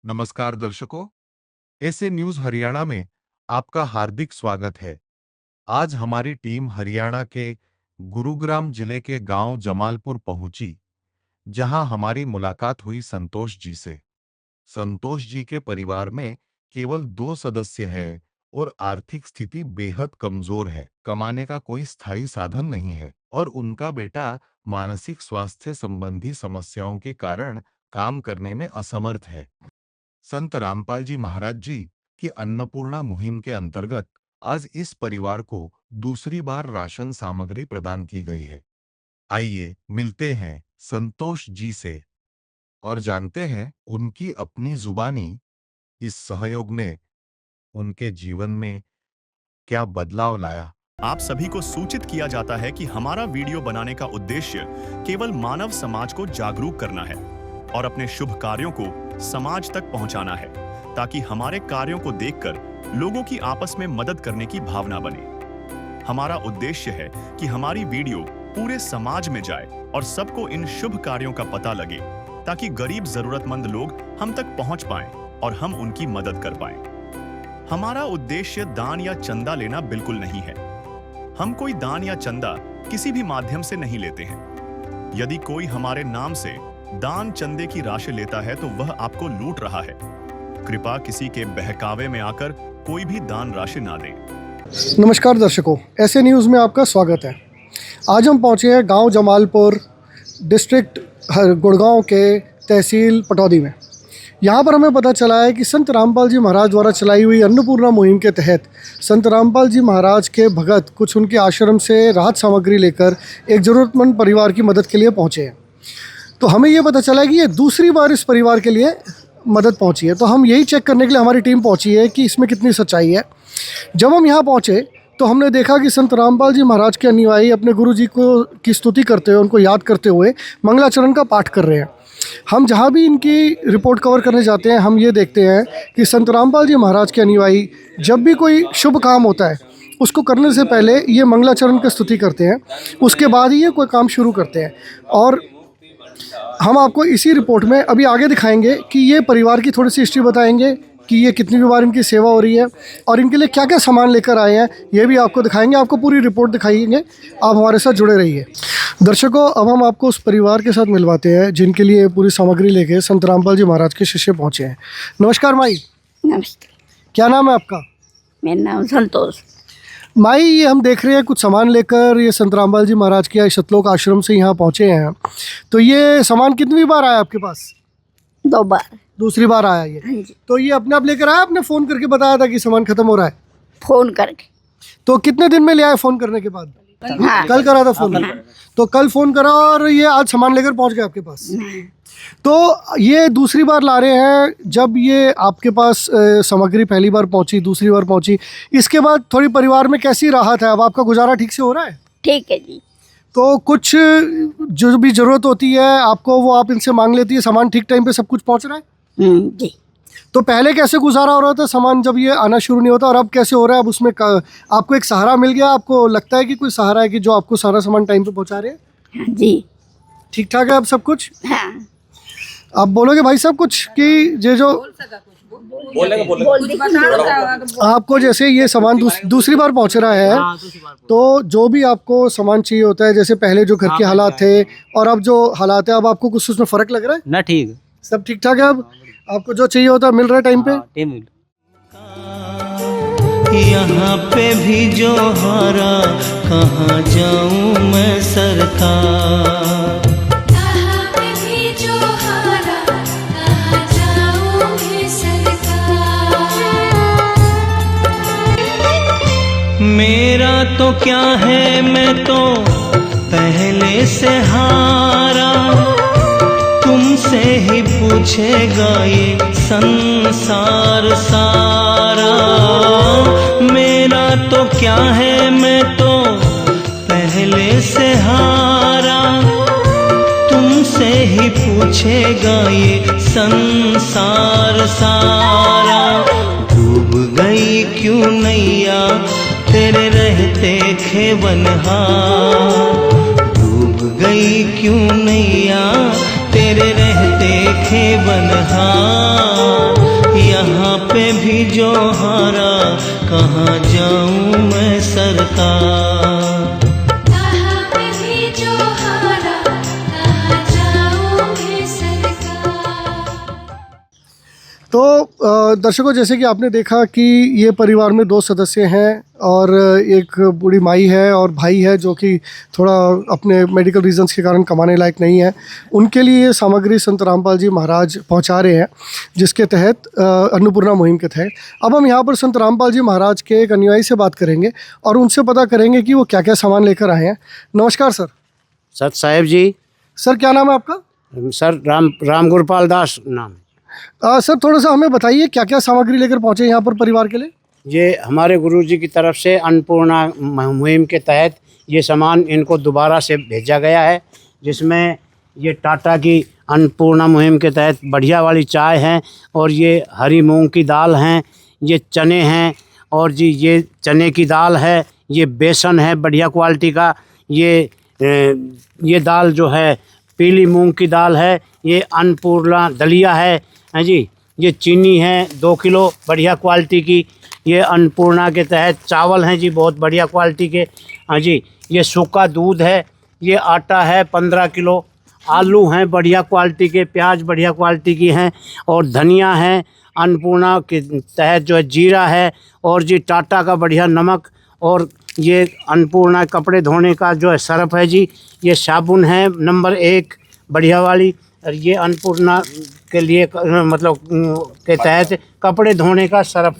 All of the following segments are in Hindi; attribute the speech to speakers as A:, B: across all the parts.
A: नमस्कार दर्शकों, ऐसे न्यूज हरियाणा में आपका हार्दिक स्वागत है। आज हमारी टीम हरियाणा के गुरुग्राम जिले के गांव जमालपुर पहुंची, जहां हमारी मुलाकात हुई संतोष जी से। संतोष जी के परिवार में केवल 2 सदस्य हैं और आर्थिक स्थिति बेहद कमजोर है। कमाने का कोई स्थायी साधन नहीं है और उनका बेटा मानसिक स्वास्थ्य संबंधी समस्याओं के कारण काम करने में असमर्थ है। संत रामपाल जी महाराज जी की अन्नपूर्णा मुहिम के अंतर्गत आज इस परिवार को दूसरी बार राशन सामग्री प्रदान की गई है। आइए मिलते हैं संतोष जी से और जानते हैं उनकी अपनी जुबानी इस सहयोग ने उनके जीवन में क्या बदलाव लाया।
B: आप सभी को सूचित किया जाता है कि हमारा वीडियो बनाने का उद्देश्य केवल मानव समाज को जागरूक करना है और अपने शुभ कार्यों को समाज तक पहुंचाना है, ताकि हमारे कार्यों को देखकर लोगों की आपस में मदद करने की भावना बने। हमारा उद्देश्य है कि हमारी वीडियो पूरे समाज में जाए और सबको इन शुभ कार्यों का पता लगे, ताकि गरीब जरूरतमंद लोग हम तक पहुंच पाएं और हम उनकी मदद कर पाएं। हमारा उद्देश्य दान या चंदा लेना बिल्कुल नहीं है। हम कोई दान या चंदा किसी भी माध्यम से नहीं लेते हैं। यदि कोई हमारे नाम से दान चंदे की राशि लेता है तो वह आपको लूट रहा है। कृपया किसी के बहकावे में आकर कोई भी दान राशि ना दें।
C: नमस्कार दर्शकों, ऐसे न्यूज़ में आपका स्वागत है। आज हम पहुंचे हैं गांव जमालपुर, डिस्ट्रिक्ट गुड़गांव के तहसील पटौदी में। यहाँ पर हमें पता चला है कि संत रामपाल जी महाराज द्वारा चलाई हुई अन्नपूर्णा मुहिम के तहत संत रामपाल जी महाराज के भगत कुछ उनके आश्रम से राहत सामग्री लेकर एक ज़रूरतमंद परिवार की मदद के लिए पहुँचे हैं। तो हमें ये पता चला कि ये दूसरी बार इस परिवार के लिए मदद पहुंची है। तो हम यही चेक करने के लिए हमारी टीम पहुंची है कि इसमें कितनी सच्चाई है। जब हम यहाँ पहुंचे तो हमने देखा कि संत रामपाल जी महाराज के अनुयायी अपने गुरु जी को की स्तुति करते हुए, उनको याद करते हुए मंगलाचरण का पाठ कर रहे हैं। हम जहाँ भी इनकी रिपोर्ट कवर करने जाते हैं, हम ये देखते हैं कि संत रामपाल जी महाराज के अनुयायी जब भी कोई शुभ काम होता है उसको करने से पहले ये मंगलाचरण की स्तुति करते हैं, उसके बाद ही ये कोई काम शुरू करते हैं। और हम आपको इसी रिपोर्ट में अभी आगे दिखाएंगे कि ये परिवार की थोड़ी सी हिस्ट्री बताएंगे कि ये कितनी बार इनकी सेवा हो रही है और इनके लिए क्या क्या सामान लेकर आए हैं, ये भी आपको दिखाएंगे। आपको पूरी रिपोर्ट दिखाएंगे, आप हमारे साथ जुड़े रहिए। दर्शकों, अब हम आपको उस परिवार के साथ मिलवाते हैं जिनके लिए पूरी सामग्री लेके संत रामपाल जी महाराज के शिष्य पहुँचे हैं। नमस्कार माई।
D: नमस्ते।
C: क्या नाम है आपका?
D: मेरा नाम संतोष।
C: माई, ये हम देख रहे हैं कुछ सामान लेकर ये संत रामपाल जी महाराज के शतलोक आश्रम से यहाँ पहुँचे हैं। तो ये सामान कितनी बार आया आपके पास?
D: 2 बार।
C: दूसरी बार आया ये?
D: हाँ जी।
C: तो ये अपने आप लेकर आया, आपने फ़ोन करके बताया था कि सामान खत्म हो रहा है?
D: फोन करके।
C: तो कितने दिन में ले आए फ़ोन करने के बाद?
D: हाँ।
C: कल करा था फ़ोन? तो कल फ़ोन करा और ये आज सामान लेकर पहुँच गए आपके पास? तो ये दूसरी बार ला रहे हैं। जब ये आपके पास सामग्री पहली बार पहुंची, दूसरी बार पहुंची, इसके बाद थोड़ी परिवार में कैसी राहत है? अब आपका गुजारा ठीक से हो रहा है?
D: ठीक है जी।
C: तो कुछ जो भी ज़रूरत होती है आपको वो आप इनसे मांग लेती है, सामान ठीक टाइम पे सब कुछ पहुंच रहा है?
D: जी।
C: तो पहले कैसे गुजारा हो रहा था सामान जब ये आना शुरू नहीं होता, और अब कैसे हो रहा है? अब उसमें आपको एक सहारा मिल गया? आपको लगता है कि कोई सहारा है कि जो आपको सारा सामान टाइम पे पहुँचा रहे हैं?
D: हाँ जी।
C: ठीक ठाक है अब सब कुछ?
D: हाँ।
C: आप बोलोगे भाई साहब कुछ कि ये जो आपको जैसे ये सामान दूसरी बार पहुंच रहा है, तो जो भी आपको सामान चाहिए होता है, जैसे पहले जो घर के हालात थे और अब जो हालात है, अब आपको कुछ उसमें फर्क लग रहा है?
E: ना ठीक,
C: सब ठीक ठाक है। अब आपको जो चाहिए होता है मिल रहा है टाइम पे?
E: यहाँ पे भी जो हारा, कहाँ जाऊँ मैं सरकार। मेरा तो क्या है, मैं तो पहले से हारा, तुमसे ही पूछेगा ये संसार सारा। मेरा तो क्या है, मैं तो पहले से हारा, तुमसे ही पूछेगा ये संसार सारा। डूब गई क्यों नैया तेरे रहते खेवनहार, डूब गई क्यों नैया तेरे रहते खेवनहार। जो हारा, कहाँ जाऊं मैं सरकार।
F: कहाँ पे भी जो हारा, कहाँ जाऊं मैं सरकार।
C: तो दर्शकों, जैसे कि आपने देखा कि ये परिवार में 2 सदस्य हैं और एक बूढ़ी माई है और भाई है जो कि थोड़ा अपने मेडिकल रीजंस के कारण कमाने लायक नहीं है। उनके लिए ये सामग्री संत रामपाल जी महाराज पहुंचा रहे हैं, जिसके तहत अन्नपूर्णा मुहिम के तहत। अब हम यहाँ पर संत रामपाल जी महाराज के एक अनुयायी से बात करेंगे और उनसे पता करेंगे कि वो क्या क्या सामान लेकर आए हैं। नमस्कार सर।
G: सत साहेब जी।
C: सर क्या नाम है आपका?
G: सर राम गुरपाल दास नाम है।
C: सर थोड़ा सा हमें बताइए क्या क्या सामग्री लेकर पहुँचे यहाँ पर परिवार के लिए?
G: ये हमारे गुरुजी की तरफ से अन्नपूर्णा मुहिम के तहत ये सामान इनको दोबारा से भेजा गया है, जिसमें ये टाटा की अन्नपूर्णा मुहिम के तहत बढ़िया वाली चाय है, और ये हरी मूंग की दाल हैं, ये चने हैं, और जी ये चने की दाल है, ये बेसन है बढ़िया क्वालिटी का, ये दाल जो है पीली मूंग की दाल है, ये अन्नपूर्णा दलिया है जी, ये चीनी है 2 किलो बढ़िया क्वालिटी की, ये अन्नपूर्णा के तहत चावल हैं जी बहुत बढ़िया क्वालिटी के, हाँ जी, ये सूखा दूध है, ये आटा है 15 किलो, आलू हैं बढ़िया क्वालिटी के, प्याज बढ़िया क्वालिटी की हैं, और धनिया है अन्नपूर्णा के तहत जो है जीरा है, और जी टाटा का बढ़िया नमक, और ये अन्नपूर्णा कपड़े धोने का जो है सरफ है जी, ये साबुन है नंबर 1 बढ़िया वाली, और ये अन्नपूर्णा के लिए मतलब के तहत कपड़े धोने का सरफ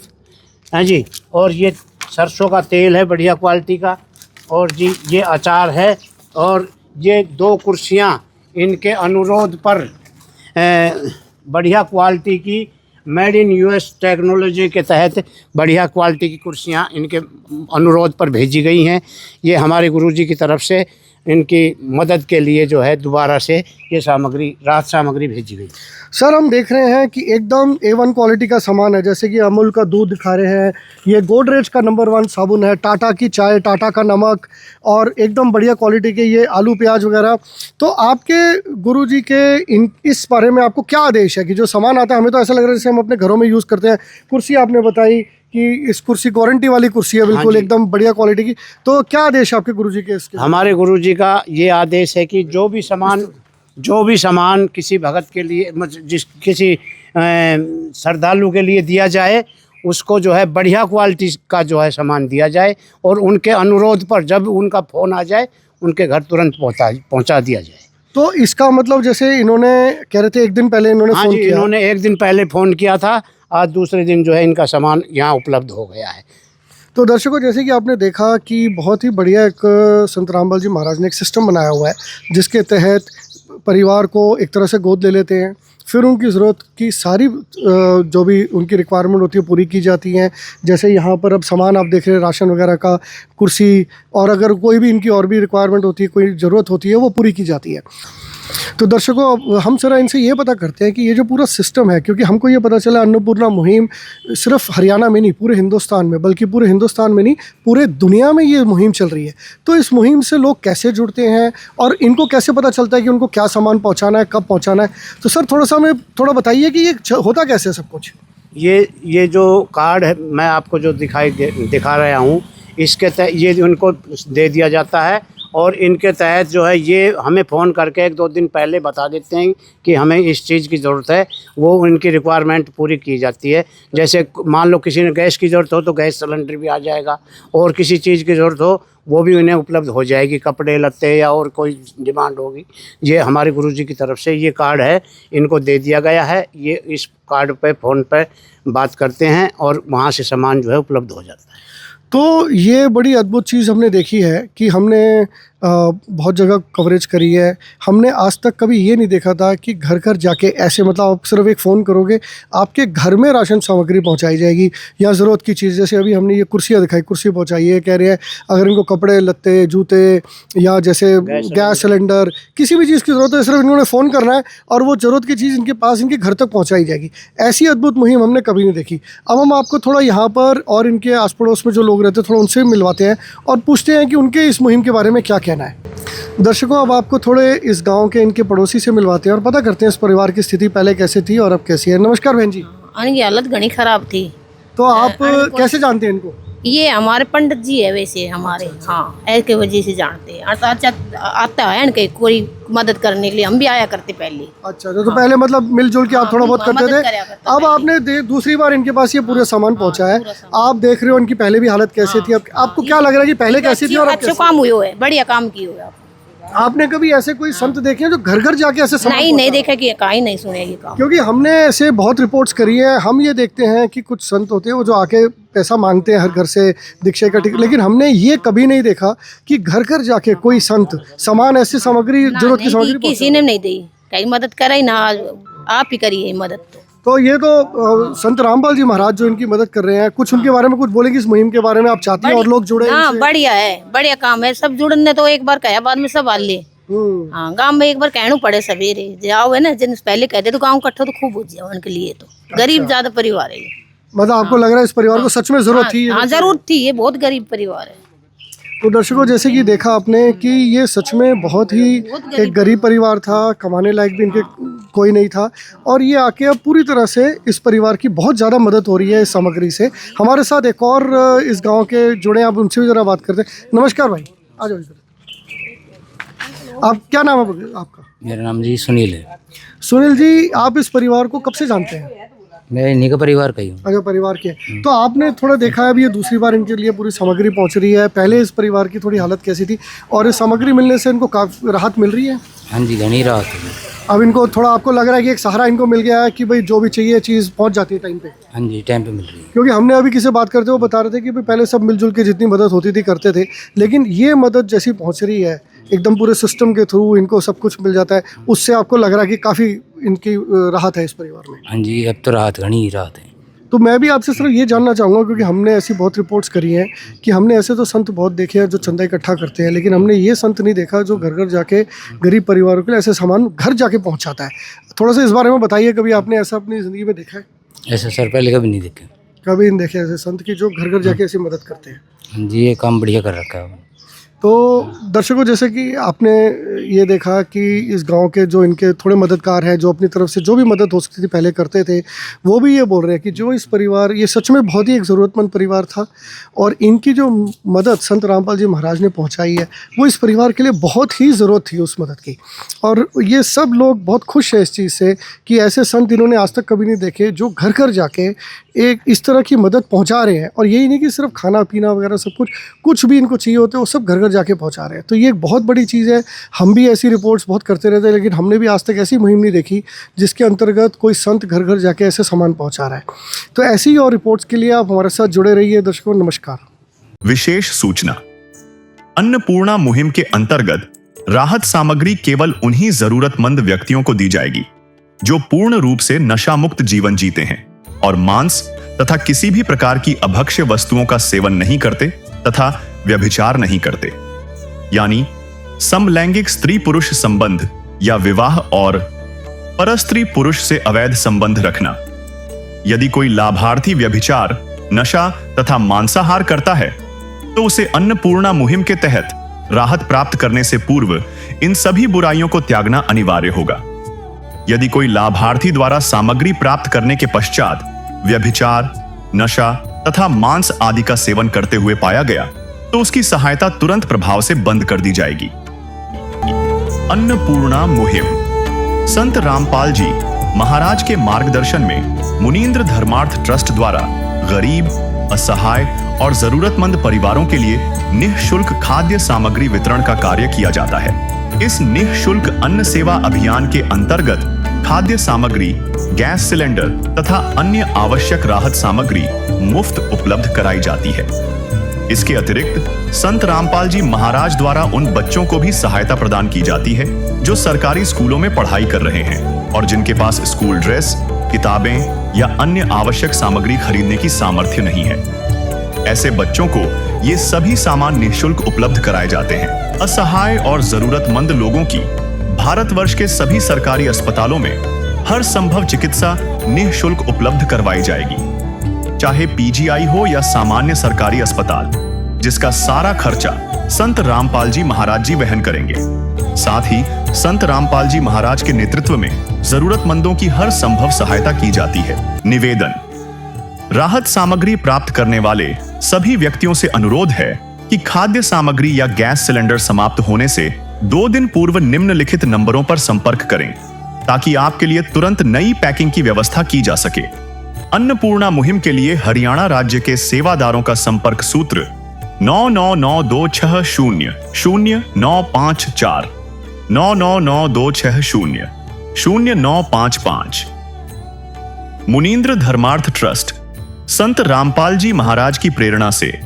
G: है जी, और ये सरसों का तेल है बढ़िया क्वालिटी का, और जी ये अचार है, और ये 2 कुर्सियाँ इनके अनुरोध पर बढ़िया क्वालिटी की मेड इन यूएस टेक्नोलॉजी के तहत बढ़िया क्वालिटी की कुर्सियाँ इनके अनुरोध पर भेजी गई हैं। ये हमारे गुरुजी की तरफ से इनकी मदद के लिए जो है दोबारा से ये सामग्री राहत सामग्री भेजी गई।
C: सर हम देख रहे हैं कि एकदम A1 क्वालिटी का सामान है, जैसे कि अमूल का दूध दिखा रहे हैं, ये गोदरेज का नंबर 1 साबुन है, टाटा की चाय, टाटा का नमक, और एकदम बढ़िया क्वालिटी के ये आलू प्याज वगैरह। तो आपके गुरुजी के इस बारे में आपको क्या आदेश है कि जो सामान आता है, हमें तो ऐसा लग रहा है जैसे हम अपने घरों में यूज़ करते हैं। कुर्सी आपने बताई कि इस कुर्सी वारंटी वाली कुर्सी है, बिल्कुल
G: हाँ
C: एकदम बढ़िया क्वालिटी की। तो क्या आदेश है आपके गुरुजी के इसके?
G: हमारे गुरुजी का ये आदेश है कि जो भी सामान किसी भगत के लिए किसी श्रद्धालु के लिए दिया जाए, उसको जो है बढ़िया क्वालिटी का जो है सामान दिया जाए, और उनके अनुरोध पर जब उनका फ़ोन आ जाए उनके घर तुरंत पहुंचा दिया जाए।
C: तो इसका मतलब जैसे इन्होंने कह रहे थे 1 दिन पहले इन्होंने फ़ोन किया।
G: इन्होंने 1 दिन पहले फ़ोन किया था, आज दूसरे दिन जो है इनका सामान यहाँ उपलब्ध हो गया है।
C: तो दर्शकों, जैसे कि आपने देखा कि बहुत ही बढ़िया एक संत रामपाल जी महाराज ने एक सिस्टम बनाया हुआ है, जिसके तहत परिवार को एक तरह से गोद ले लेते हैं, फिर उनकी ज़रूरत की सारी जो भी उनकी रिक्वायरमेंट होती है पूरी की जाती हैं। जैसे यहाँ पर अब सामान आप देख रहे हैं राशन वगैरह का, कुर्सी, और अगर कोई भी इनकी और भी रिक्वायरमेंट होती है, कोई ज़रूरत होती है, वो पूरी की जाती है। तो दर्शकों, अब हम जरा इनसे ये पता करते हैं कि ये जो पूरा सिस्टम है, क्योंकि हमको ये पता चला अन्नपूर्णा मुहिम सिर्फ हरियाणा में नहीं, पूरे हिंदुस्तान में, बल्कि पूरे हिंदुस्तान में नहीं पूरे दुनिया में ये मुहिम चल रही है। तो इस मुहिम से लोग कैसे जुड़ते हैं और इनको कैसे पता चलता है कि उनको क्या सामान पहुंचाना है, कब पहुंचाना है? तो सर थोड़ा सा हमें थोड़ा बताइए कि ये होता कैसे है सब कुछ?
G: ये जो कार्ड है मैं आपको जो दिखा रहा हूँ, इसके तहत ये उनको दे दिया जाता है, और इनके तहत जो है ये हमें फ़ोन करके 1-2 दिन पहले बता देते हैं कि हमें इस चीज़ की ज़रूरत है, वो उनकी रिक्वायरमेंट पूरी की जाती है। जैसे मान लो किसी ने गैस की ज़रूरत हो तो गैस सिलेंडर भी आ जाएगा, और किसी चीज़ की ज़रूरत हो वो भी उन्हें उपलब्ध हो जाएगी, कपड़े लत्ते या और कोई डिमांड होगी। ये हमारे गुरुजी की तरफ से ये कार्ड है, इनको दे दिया गया है। ये इस कार्ड पे फ़ोन पर बात करते हैं और वहाँ से सामान जो है उपलब्ध हो जाता है।
C: तो ये बड़ी अद्भुत चीज़ हमने देखी है कि हमने बहुत जगह कवरेज करी है, हमने आज तक कभी ये नहीं देखा था कि घर घर जाके ऐसे, मतलब आप सिर्फ एक फ़ोन करोगे आपके घर में राशन सामग्री पहुंचाई जाएगी, या ज़रूरत की चीज़, जैसे अभी हमने ये कुर्सियाँ दिखाई, कुर्सी पहुंचाई है, कह रहे हैं अगर इनको कपड़े लत्ते जूते या जैसे गैस सिलेंडर किसी भी चीज़ की ज़रूरत है, सिर्फ इन्होंने फ़ोन करना है और वो ज़रूरत की चीज़ इनके पास इनके घर तक पहुँचाई जाएगी। ऐसी अद्भुत मुहिम हमने कभी नहीं देखी। अब हम आपको थोड़ा यहाँ पर और इनके आस पड़ोस में जो लोग रहते हैं थोड़ा उनसे मिलवाते हैं और पूछते हैं कि उनके इस मुहिम के बारे में क्या कहना है। दर्शकों, अब आपको थोड़े इस गांव के इनके पड़ोसी से मिलवाते हैं और पता करते हैं इस परिवार की स्थिति पहले कैसे थी और अब कैसी है। नमस्कार बहन जी।
H: इनकी हालत घनी खराब थी,
C: तो आप कैसे जानते हैं इनको?
D: ये हमारे पंडित जी है वैसे हमारे, हाँ ऐसे वजह से जानते हैं। अच्छा आता है इनके कोई मदद करने के लिए, हम भी आया करते पहले।
C: अच्छा, तो पहले मतलब मिलजुल के आप थोड़ा बहुत करते
D: मदद
C: थे।
D: करा करता
C: अब
D: पहले।
C: आपने दूसरी बार इनके पास ये पूरा सामान पहुंचा है,
D: पूरा सामान।
C: आप देख रहे हो इनकी पहले भी हालत कैसी थी, अब आपको क्या लग रहा है कि पहले कैसी थी और अब
D: अच्छे
C: कैसी?
D: काम हुए है, बढ़िया काम किए हुए आप।
C: आपने कभी ऐसे कोई संत देखे हैं जो घर घर जाके ऐसे सामान
D: नहीं
C: पहुंचा?
D: देखा कि कहीं नहीं सुने ये काम।
C: क्योंकि हमने ऐसे बहुत रिपोर्ट्स करी है, हम ये देखते हैं कि कुछ संत होते हैं वो जो आके पैसा मांगते हैं हर घर से दीक्षा इकट्ठी, लेकिन हमने ये कभी नहीं देखा कि घर घर जाके कोई संत सामान, ऐसी सामग्री,
D: ना,
C: जरूरत की
D: नहीं
C: सामग्री
D: दी, किसी ने नहीं दी, कहीं मदद करा ही ना, आप ही करिए मदद।
C: तो ये तो संत रामपाल जी महाराज जो इनकी मदद कर रहे हैं, कुछ उनके बारे में कुछ बोलेंगे इस मुहिम के बारे में, आप चाहती हैं और लोग जुड़े
D: हाँ
C: इनसे?
D: बढ़िया है, बढ़िया काम है। सब जुड़ने तो एक बार कहा, बाद में सब आ ले। हाँ गांव में एक बार कहना पड़े सवेरे जाओ है ना, जिन पहले कहते तो गांव इकट्ठा तो खूब हो जाओ उनके लिए। तो गरीब ज्यादा परिवार है ये।
C: मतलब आपको लग रहा है इस परिवार को सच में जरूरत थी?
D: हाँ जरूर थी, ये बहुत गरीब परिवार है।
C: तो दर्शकों, जैसे कि देखा आपने कि ये सच में बहुत ही एक गरीब परिवार था, कमाने लायक भी इनके कोई नहीं था, और ये आके अब पूरी तरह से इस परिवार की बहुत ज़्यादा मदद हो रही है इस सामग्री से। हमारे साथ एक और इस गांव के जुड़े हैं, आप उनसे भी ज़रा बात करते हैं। नमस्कार भाई, आ जाओ। आप क्या नाम है आपका?
H: मेरा नाम जी सुनील है।
C: सुनील जी, आप इस परिवार को कब से जानते हैं?
H: मैं इन्हीं का परिवार का ही हूँ।
C: अच्छा, परिवार के। तो आपने थोड़ा देखा है, अभी ये दूसरी बार इनके लिए पूरी सामग्री पहुंच रही है, पहले इस परिवार की थोड़ी हालत कैसी थी और इस सामग्री मिलने से इनको काफ़ी राहत मिल रही है?
H: हाँ जी, घनी राहत है।
C: अब इनको थोड़ा आपको लग रहा है कि एक सहारा इनको मिल गया है कि भाई जो भी चाहिए चीज़ पहुंच जाती है टाइम पे?
H: हाँ जी, टाइम पे मिल रही है।
C: क्योंकि हमने अभी किसी बात करते हुए बता रहे थे कि भाई पहले सब मिलजुल के जितनी मदद होती थी करते थे, लेकिन ये मदद जैसी पहुंच रही है एकदम पूरे सिस्टम के थ्रू, इनको सब कुछ मिल जाता है, उससे आपको लग रहा है कि काफ़ी इनकी राहत है इस परिवार में?
H: हाँ जी, अब तो राहत, घनी राहत है।
C: तो मैं भी आपसे सिर्फ ये जानना चाहूँगा, क्योंकि हमने ऐसी बहुत रिपोर्ट्स करी हैं कि हमने ऐसे तो संत बहुत देखे हैं जो चंदा इकट्ठा करते हैं, लेकिन हमने ये संत नहीं देखा जो घर घर जाके गरीब परिवारों के लिए ऐसे सामान घर जाके पहुंचाता है। थोड़ा सा इस बारे में बताइए, कभी आपने ऐसा अपनी ज़िंदगी में देखा है?
H: ऐसा सर पहले कभी नहीं देखे।
C: कभी नहीं देखे ऐसे संत की जो घर घर जाके ऐसी मदद करते हैं?
H: हाँ जी, ये काम बढ़िया कर रखा है।
C: तो दर्शकों, जैसे कि आपने ये देखा कि इस गांव के जो इनके थोड़े मददगार हैं, जो अपनी तरफ से जो भी मदद हो सकती थी पहले करते थे, वो भी ये बोल रहे हैं कि जो इस परिवार, ये सच में बहुत ही एक ज़रूरतमंद परिवार था, और इनकी जो मदद संत रामपाल जी महाराज ने पहुंचाई है वो इस परिवार के लिए बहुत ही ज़रूरत थी उस मदद की। और ये सब लोग बहुत खुश हैं इस चीज़ से कि ऐसे संत इन्होंने आज तक कभी नहीं देखे जो घर घर जाके एक इस तरह की मदद पहुंचा रहे हैं। और यही नहीं कि सिर्फ खाना पीना वगैरह सब कुछ भी इनको चाहिए होते हैं वो सब घर घर जाके पहुंचा रहे हैं। तो ये एक बहुत बड़ी चीज़ है। हम भी ऐसी रिपोर्ट्स बहुत करते रहते हैं, लेकिन हमने भी आज तक ऐसी मुहिम नहीं देखी जिसके अंतर्गत कोई संत घर घर जाके ऐसे सामान पहुंचा रहा है। तो ऐसी ही और रिपोर्ट्स के लिए आप हमारे साथ जुड़े रहिए। दर्शकों नमस्कार।
B: विशेष सूचना, अन्नपूर्णा मुहिम के अंतर्गत राहत सामग्री केवल उन्हीं जरूरतमंद व्यक्तियों को दी जाएगी जो पूर्ण रूप से नशा मुक्त जीवन जीते हैं और मांस तथा किसी भी प्रकार की अभक्ष्य वस्तुओं का सेवन नहीं करते तथा व्यभिचार नहीं करते, यानी समलैंगिक स्त्री पुरुष संबंध या विवाह और परस्त्री पुरुष से अवैध संबंध रखना। यदि कोई लाभार्थी व्यभिचार, नशा तथा मांसाहार करता है तो उसे अन्नपूर्णा मुहिम के तहत राहत प्राप्त करने से पूर्व इन सभी बुराइयों को त्यागना अनिवार्य होगा। यदि कोई लाभार्थी द्वारा सामग्री प्राप्त करने के पश्चात व्यभिचार, नशा तथा मांस आदि का सेवन करते हुए पाया गया तो उसकी सहायता तुरंत प्रभाव से बंद कर दी जाएगी। अन्नपूर्णा मुहिम संत रामपाल जी महाराज के मार्गदर्शन में मुनींद्र धर्मार्थ ट्रस्ट द्वारा गरीब, असहाय और जरूरतमंद परिवारों के लिए निःशुल्क खाद्य सामग्री वितरण का कार्य किया जाता है। इस निःशुल्क अन्न सेवा अभियान के अंतर्गत खाद्य सामग्री, गैस सिलेंडर तथा अन्य आवश्यक राहत सामग्री मुफ्त उपलब्ध कराई जाती है। इसके अतिरिक्त संत रामपाल जी महाराज द्वारा उन बच्चों को भी सहायता प्रदान की जाती है जो सरकारी स्कूलों में पढ़ाई कर रहे हैं और जिनके पास स्कूल ड्रेस, किताबें या अन्य आवश्यक सामग्री खरीदने की सामर्थ्य नहीं है। ऐसे बच्चों को ये सभी सामान निःशुल्क उपलब्ध कराए जाते हैं। असहाय और जरूरतमंद लोगों की भारतवर्ष के सभी सरकारी अस्पतालों में हर संभव चिकित्सा निःशुल्क उपलब्ध करवाई जाएगी, चाहे पीजीआई हो या सामान्य सरकारी अस्पताल, जिसका सारा खर्चा संत रामपाल जी महाराज जी वहन करेंगे। साथ ही संत रामपाल जी महाराज के नेतृत्व में जरूरतमंदों की हर संभव सहायता की जाती है। निवेदन, राहत सामग्री प्राप्त करने वाले सभी व्यक्तियों से अनुरोध है कि खाद्य सामग्री या गैस सिलेंडर समाप्त होने से 2 दिन पूर्व निम्नलिखित नंबरों पर संपर्क करें ताकि आपके लिए तुरंत नई पैकिंग की व्यवस्था की जा सके। अन्नपूर्णा मुहिम के लिए हरियाणा राज्य के सेवादारों का संपर्क सूत्र 9992600954 9992600955। मुनींद्र धर्मार्थ ट्रस्ट संत रामपाल जी महाराज की प्रेरणा से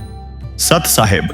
B: सत साहिब